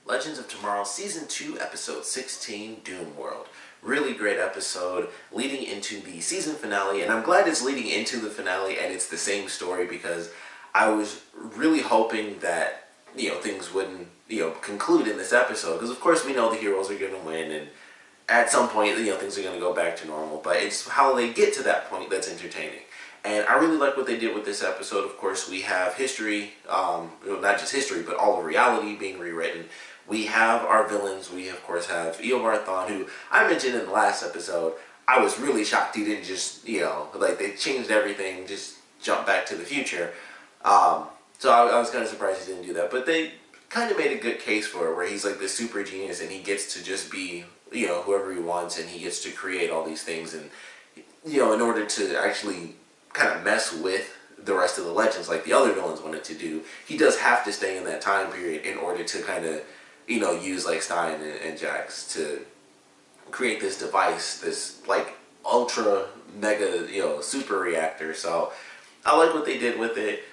Legends of Tomorrow Season 2, Episode 16, Doomworld. Really great episode leading into the season finale, and I'm glad it's leading into the finale and it's the same story because I was really hoping that, things wouldn't, conclude in this episode because of course we know the heroes are going to win and at some point, things are going to go back to normal, but it's how they get to that point that's entertaining. And I really like what they did with this episode. Of course, we have history, not just history, but all of reality being rewritten. We have our villains. We, of course, have Eobard Thawne, who I mentioned in the last episode. I was really shocked he didn't just, they changed everything, just jump back to the future. So I was kind of surprised he didn't do that. But they kind of made a good case for it, where he's like this super genius and he gets to just be, whoever he wants, and he gets to create all these things. And, in order to actually kind of mess with the rest of the legends like the other villains wanted to do, he does have to stay in that time period in order to kind of, use like Stein and Jax to create this device, this like ultra mega, super reactor. So I like what they did with it.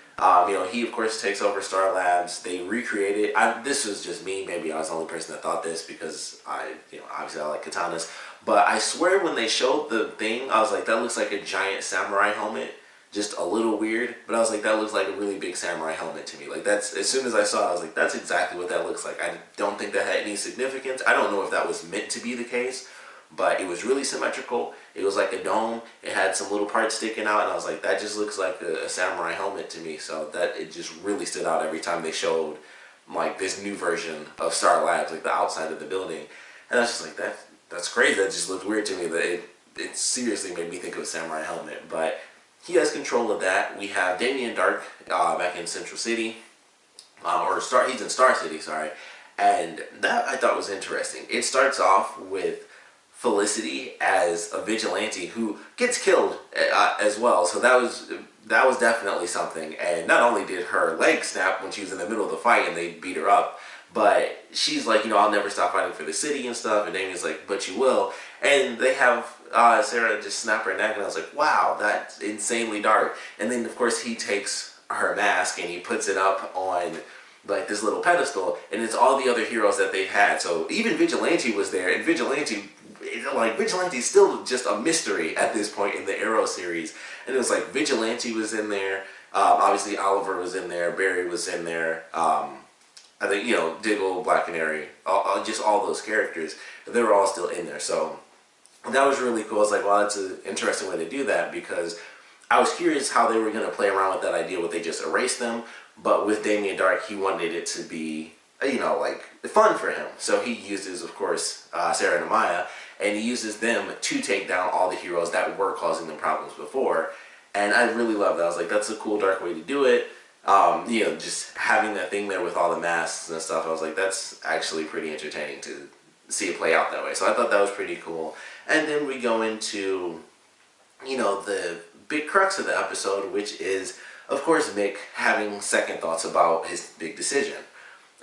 He of course takes over Star Labs. They recreate it. This was just me. Maybe I was the only person that thought this because obviously I like katanas. But I swear when they showed the thing, I was like, that looks like a giant samurai helmet. Just a little weird. But I was like, that looks like a really big samurai helmet to me. Like that's, as soon as I saw it, I was like, that's exactly what that looks like. I don't think that had any significance. I don't know if that was meant to be the case. But it was really symmetrical. It was like a dome. It had some little parts sticking out, and I was like, that just looks like a samurai helmet to me. So that it just really stood out every time they showed like this new version of Star Labs, like the outside of the building. And I was just like, that's crazy. That just looked weird to me. That it seriously made me think of a samurai helmet. But he has control of that. We have Damien Dark back in Central City, he's in Star City, sorry. And that I thought was interesting. It starts off with Felicity as a vigilante who gets killed as well. So that was definitely something. And not only did her leg snap when she was in the middle of the fight and they beat her up, but she's like, I'll never stop fighting for the city and stuff. And Damien's like, but you will. And they have Sarah just snap her neck, and I was like, wow, that's insanely dark. And then of course he takes her mask and he puts it up on like this little pedestal, and it's all the other heroes that they've had. So even Vigilante was there, and Vigilante's still just a mystery at this point in the Arrow series. And it was like Vigilante was in there, obviously Oliver was in there, Barry was in there, I think, Diggle, Black Canary, just all those characters, they were all still in there. So that was really cool. I was like, well, that's an interesting way to do that, because I was curious how they were going to play around with that idea. Would they just erase them? But with Damien Dark, he wanted it to be, like fun for him. So he uses, of course, Sarah and Amaya, and he uses them to take down all the heroes that were causing them problems before. And I really love that. I was like, that's a cool, dark way to do it. Just having that thing there with all the masks and stuff, I was like, that's actually pretty entertaining to see it play out that way. So I thought that was pretty cool. And then we go into, the big crux of the episode, which is, of course, Mick having second thoughts about his big decision.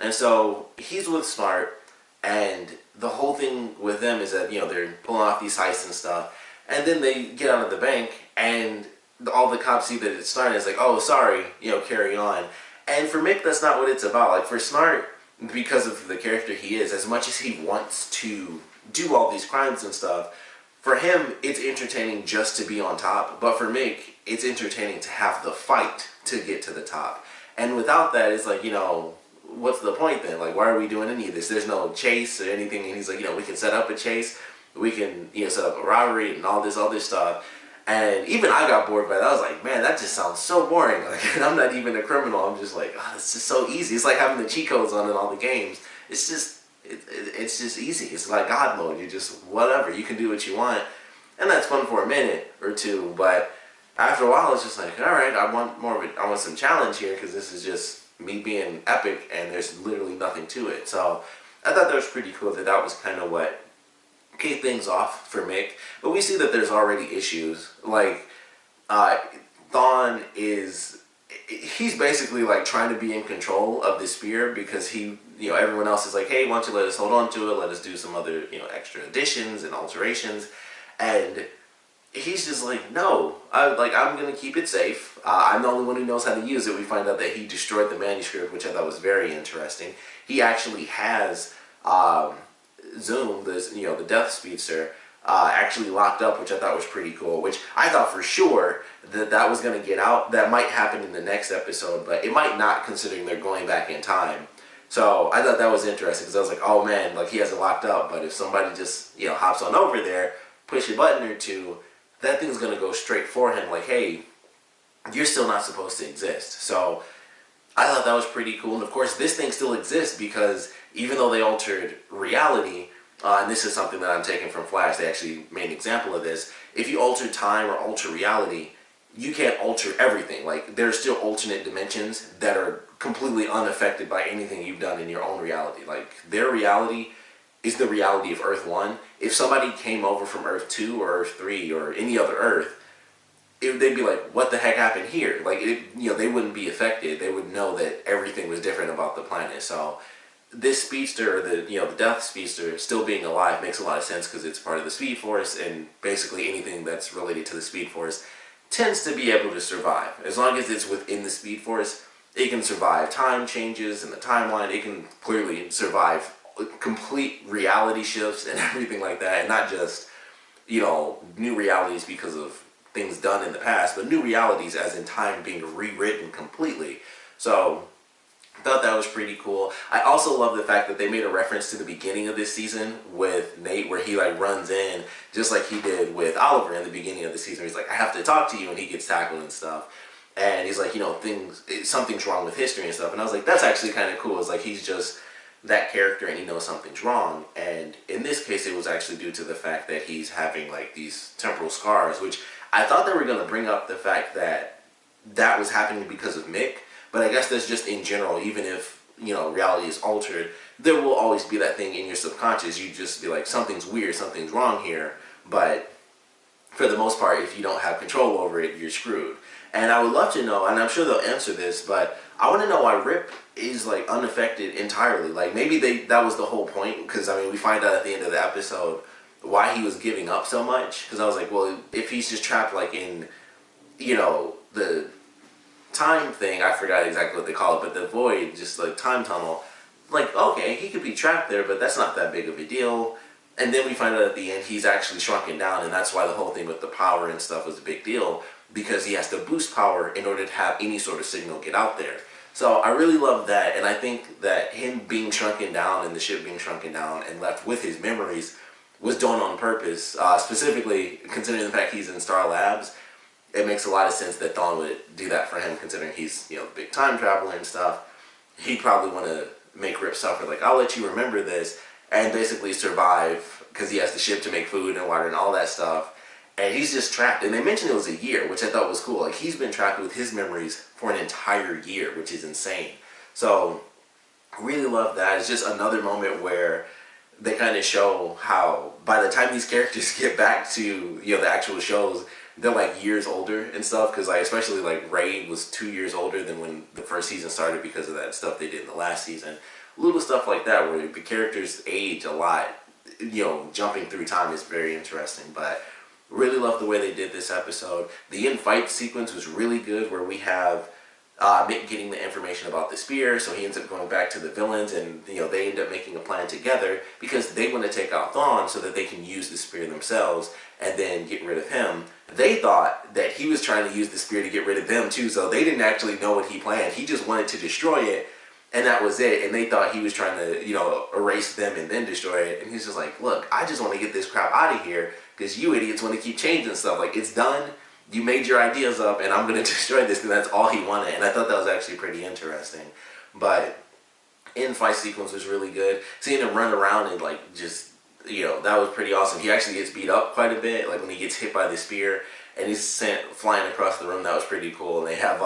And so he's with Smart, and the whole thing with them is that, they're pulling off these heists and stuff, and then they get out of the bank, and all the cops see that it's Smart, and it's like, oh, sorry, carry on. And for Mick, that's not what it's about. Like, for Smart, because of the character he is, as much as he wants to do all these crimes and stuff, for him, it's entertaining just to be on top. But for Mick, it's entertaining to have the fight to get to the top. And without that, it's like, what's the point then? Like, why are we doing any of this? There's no chase or anything. And he's like, we can set up a chase. We can, set up a robbery and all this other stuff. And even I got bored by that. I was like, man, that just sounds so boring. Like, and I'm not even a criminal. I'm just like, oh, it's just so easy. It's like having the cheat codes on in all the games. It's just, it's just easy. It's like God mode. You just, whatever. You can do what you want. And that's fun for a minute or two. But after a while, it's just like, all right, I want some challenge here, because this is just me being epic and there's literally nothing to it. So I thought that was pretty cool that was kind of what kicked things off for Mick. But we see that there's already issues. Like, Thawne he's basically like trying to be in control of the spear, because everyone else is like, hey, why don't you let us hold on to it, let us do some other, extra additions and alterations. And he's just like, no, I'm going to keep it safe. I'm the only one who knows how to use it. We find out that he destroyed the manuscript, which I thought was very interesting. he actually has Zoom, the Death Speedster, actually locked up, which I thought was pretty cool. Which I thought for sure that was going to get out. That might happen in the next episode, but it might not, considering they're going back in time. So I thought that was interesting, because I was like, oh man, like he has it locked up, but if somebody just, hops on over there, push a button or two, that thing's going to go straight for him, like, hey, you're still not supposed to exist. So I thought that was pretty cool. And of course, this thing still exists, because even though they altered reality, and this is something that I'm taking from Flash, they actually made an example of this, if you alter time or alter reality, you can't alter everything. Like, there's still alternate dimensions that are completely unaffected by anything you've done in your own reality. Like, their reality is the reality of Earth 1. If somebody came over from Earth 2 or Earth 3 or any other Earth, they'd be like, what the heck happened here? Like, they wouldn't be affected. They would know that everything was different about the planet. So this speedster, the Death Speedster, still being alive makes a lot of sense, because it's part of the Speed Force, and basically anything that's related to the Speed Force tends to be able to survive. As long as it's within the Speed Force, it can survive time changes in the timeline. It can clearly survive complete reality shifts and everything like that, and not just, new realities because of things done in the past, but new realities as in time being rewritten completely. So I thought that was pretty cool. I also love the fact that they made a reference to the beginning of this season with Nate, where he like runs in just like he did with Oliver in the beginning of the season. He's like, I have to talk to you, and he gets tackled and stuff. And he's like, something's wrong with history and stuff. And I was like, that's actually kind of cool. It's like he's just that character and he knows something's wrong. And in this case, it was actually due to the fact that he's having like these temporal scars, which I thought they were going to bring up the fact that that was happening because of Mick. But I guess that's just in general, even if, reality is altered, there will always be that thing in your subconscious. You just be like, something's weird, something's wrong here. But for the most part, if you don't have control over it, you're screwed. And I would love to know, and I'm sure they'll answer this, but I want to know why Rip is like unaffected entirely. Like, maybe that was the whole point, because we find out at the end of the episode why he was giving up so much. Because I was like, well, if he's just trapped like in, the time thing, I forgot exactly what they call it, but the void, just like time tunnel, like, okay, he could be trapped there, but that's not that big of a deal. And then we find out at the end he's actually shrunken down, and that's why the whole thing with the power and stuff was a big deal, because he has to boost power in order to have any sort of signal get out there. So I really love that, and I think that him being shrunken down and the ship being shrunken down and left with his memories was done on purpose, specifically considering the fact he's in Star Labs. It makes a lot of sense that Thawne would do that for him, considering he's, the big time traveler and stuff. He'd probably want to make Rip suffer, like, I'll let you remember this, and basically survive, because he has the ship to make food and water and all that stuff. And he's just trapped. And they mentioned it was a year, which I thought was cool. Like, he's been trapped with his memories for an entire year, which is insane. So, really love that. It's just another moment where they kind of show how, by the time these characters get back to, the actual shows, they're like years older and stuff. Because, like, especially, like, Ray was 2 years older than when the first season started because of that stuff they did in the last season. Little stuff like that, where the characters age a lot. Jumping through time is very interesting. But really love the way they did this episode. The in-fight sequence was really good, where we have Mick getting the information about the spear, so he ends up going back to the villains, and they end up making a plan together because they want to take out Thawne so that they can use the spear themselves and then get rid of him. They thought that he was trying to use the spear to get rid of them too, so they didn't actually know what he planned. He just wanted to destroy it, and that was it. And they thought he was trying to, erase them and then destroy it. And he's just like, look, I just want to get this crap out of here because you idiots want to keep changing stuff. Like, it's done. You made your ideas up, and I'm going to destroy this. And that's all he wanted. And I thought that was actually pretty interesting. But in-fight sequence was really good. Seeing him run around and, like, just, that was pretty awesome. He actually gets beat up quite a bit, like when he gets hit by the spear. And he's sent flying across the room. That was pretty cool. And they have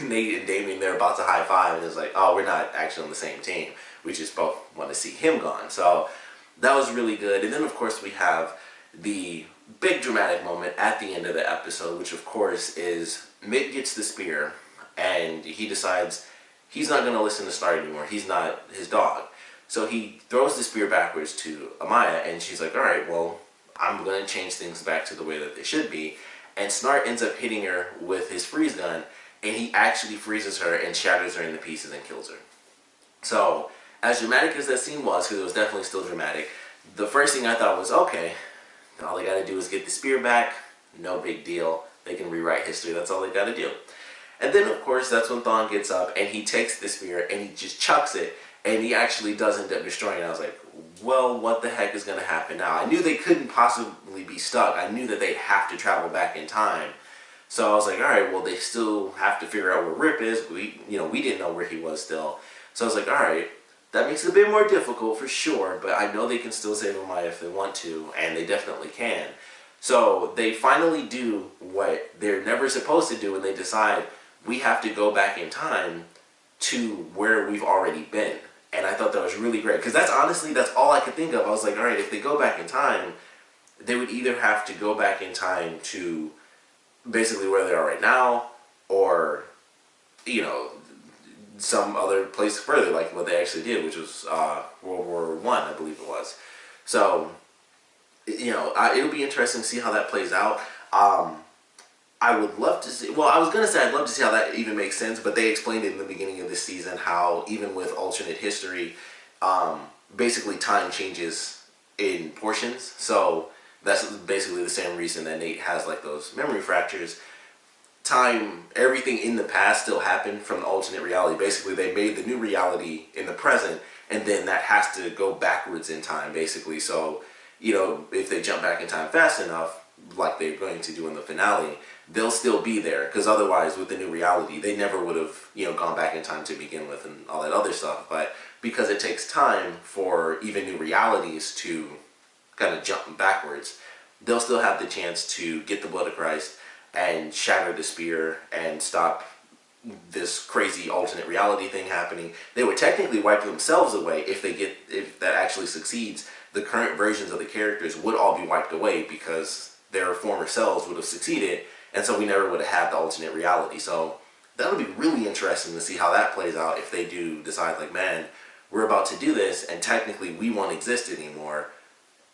Nate and Damien, they're about to high five. And it's like, oh, we're not actually on the same team. We just both want to see him gone. So that was really good. And then, of course, we have the big dramatic moment at the end of the episode, which, of course, is Mick gets the spear. And he decides he's not going to listen to Snart anymore. He's not his dog. So he throws the spear backwards to Amaya. And she's like, all right, well, I'm going to change things back to the way that they should be. And Snart ends up hitting her with his freeze gun, and he actually freezes her and shatters her into pieces and kills her. So as dramatic as that scene was, because it was definitely still dramatic, the first thing I thought was, okay, all they gotta do is get the spear back, no big deal. They can rewrite history, that's all they gotta do. And then, of course, that's when Thawne gets up and he takes the spear and he just chucks it, and he actually does end up destroying it. I was like, well, what the heck is going to happen now? I knew they couldn't possibly be stuck. I knew that they'd have to travel back in time. So I was like, all right, well, they still have to figure out where Rip is. We didn't know where he was still. So I was like, all right, that makes it a bit more difficult for sure, but I know they can still save Amaya if they want to, and they definitely can. So they finally do what they're never supposed to do, and they decide we have to go back in time to where we've already been. And I thought that was really great, because that's all I could think of. I was like, all right, if they go back in time, they would either have to go back in time to basically where they are right now, or, you know, some other place further, like what they actually did, which was World War I believe it was. So, you know, it'll be interesting to see how that plays out. I would love to see, well, I was going to say I'd love to see how that even makes sense, but they explained it in the beginning of this season how even with alternate history, basically time changes in portions. So that's basically the same reason that Nate has like those memory fractures. Time, everything in the past still happened from the alternate reality. Basically, they made the new reality in the present, and then that has to go backwards in time, basically. So, you know, if they jump back in time fast enough, like they're going to do in the finale, they'll still be there, because otherwise with the new reality they never would have, you know, gone back in time to begin with and all that other stuff. But because it takes time for even new realities to kind of jump backwards, they'll still have the chance to get the blood of Christ and shatter the spear and stop this crazy alternate reality thing happening. They would technically wipe themselves away if that actually succeeds. The current versions of the characters would all be wiped away because their former selves would have succeeded, and so we never would have had the alternate reality. So that'll be really interesting to see how that plays out if they do decide, like, man, we're about to do this, and technically we won't exist anymore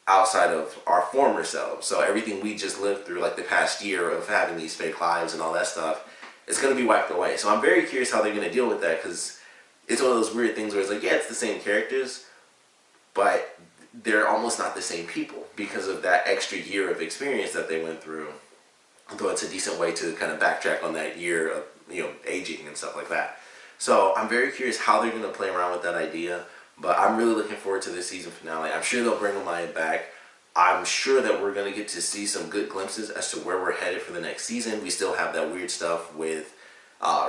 outside of our former selves. So everything we just lived through, like the past year of having these fake lives and all that stuff, is going to be wiped away. So I'm very curious how they're going to deal with that, because it's one of those weird things where it's like, yeah, it's the same characters, but they're almost not the same people because of that extra year of experience that they went through. Though it's a decent way to kind of backtrack on that year of, you know, aging and stuff like that. So I'm very curious how they're going to play around with that idea, but I'm really looking forward to this season finale. I'm sure they'll bring Amaya back. I'm sure that we're going to get to see some good glimpses as to where we're headed for the next season. We still have that weird stuff with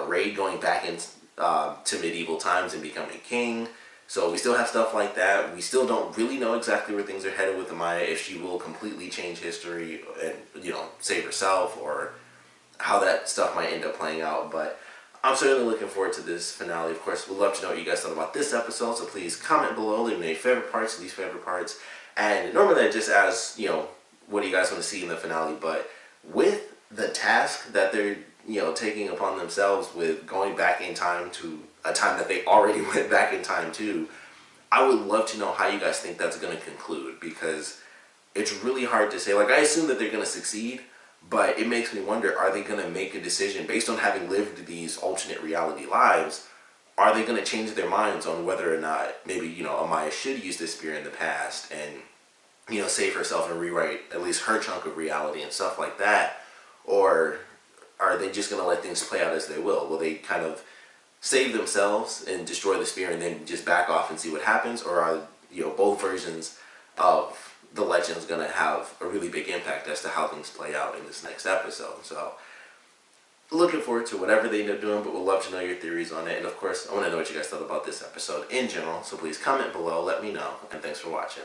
Raid going back to medieval times and becoming king. So we still have stuff like that. We still don't really know exactly where things are headed with Amaya, if she will completely change history and, you know, save herself, or how that stuff might end up playing out. But I'm certainly looking forward to this finale. Of course, we'd love to know what you guys thought about this episode, so please comment below, leave me your favorite parts, least favorite parts. And normally I just ask, you know, what do you guys want to see in the finale, but with the task that they're, you know, taking upon themselves with going back in time to a time that they already went back in time to, I would love to know how you guys think that's going to conclude, because it's really hard to say. Like, I assume that they're going to succeed, but it makes me wonder, are they going to make a decision based on having lived these alternate reality lives? Are they going to change their minds on whether or not maybe, you know, Amaya should use this spear in the past and, you know, save herself and rewrite at least her chunk of reality and stuff like that? Or are they just going to let things play out as they will? Will they kind of save themselves and destroy the spear and then just back off and see what happens? Or are, you know, both versions of the legend's going to have a really big impact as to how things play out in this next episode? So looking forward to whatever they end up doing, but we'd love to know your theories on it. And of course, I want to know what you guys thought about this episode in general, so please comment below, let me know, and thanks for watching.